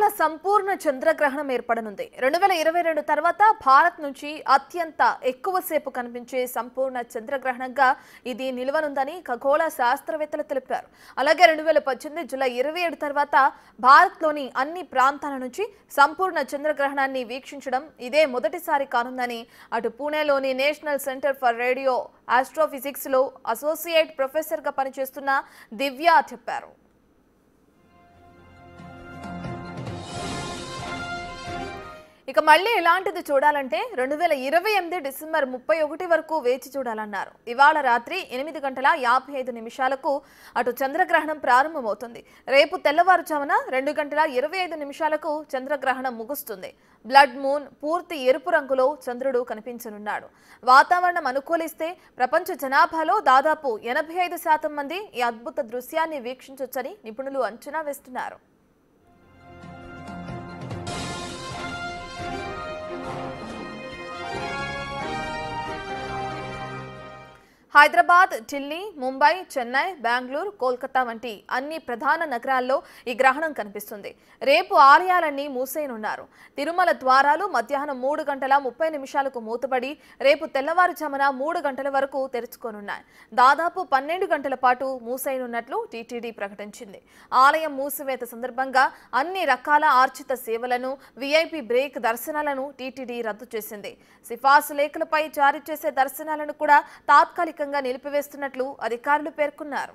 ఇవాళ సంపూర్ణ చంద్రగ్రహణం ఏర్పడనుంది. 2022 తర్వాత భారత్ నుంచి అత్యంత ఎక్కువసేపు కనిపించే సంపూర్ణ చంద్రగ్రహణంగా ఇది నిలవనుందని ఖగోళ శాస్త్రవేత్తలు తెలిపారు. అలాగే 2018 జూలై 27 తర్వాత భారత్లోని అన్ని ప్రాంతాల నుంచి సంపూర్ణ చంద్రగ్రహణాన్ని వీక్షించడం ఇదే మొదటిసారి కానుందని అటు పూణేలోని national centre for radio astrophysics లో అసోసియేట్ ప్రొఫెసర్ గా పనిచేస్తున్న దివ్య చెప్పారు. ఇక మళ్ళీ ఇలాంటిది చూడాలంటే 2028 డిసెంబర్ 31 వరకు వేచి చూడాలన్నారు. ఇవాళ రాత్రి 8:55 అటు చంద్రగ్రహణం ప్రారంభమవుతుంది. రేపు తెల్లవారుజామున 2:25 చంద్రగ్రహణం ముగుస్తుంది. బ్లడ్ మూన్ పూర్తి ఎరుపు రంగులో చంద్రుడు కనిపించనున్నాడు. వాతావరణం అనుకూలిస్తే ప్రపంచ జనాభాలో దాదాపు 85% మంది ఈ అద్భుత దృశ్యాన్ని వీక్షించొచ్చని నిపుణులు అంచనా వేస్తున్నారు. హైదరాబాద్, ఢిల్లీ, ముంబై, చెన్నై, బెంగళూరు, కోల్కతా వంటి అన్ని ప్రధాన నగరాల్లో ఈ గ్రహణం కనిపిస్తుంది. రేపు ఆలయాలన్నీ మూసేయనున్నారు. తిరుమల ద్వారాలు మధ్యాహ్నం 3:30 మూతపడి రేపు తెల్లవారుజామున 3 గంటల వరకు తెరుచుకోనున్నాయి. దాదాపు 12 గంటల పాటు మూసేయనున్నట్లు టీటీడీ ప్రకటించింది. ఆలయం మూసివేత సందర్భంగా అన్ని రకాల ఆర్జిత సేవలను, వీఐపీ బ్రేక్ దర్శనాలను టీటీడీ రద్దు చేసింది. సిఫార్సు లేఖలపై జారీ చేసే దర్శనాలను కూడా తాత్కాలిక నిలిపివేస్తున్నట్లు అధికారులు పేర్కొన్నారు.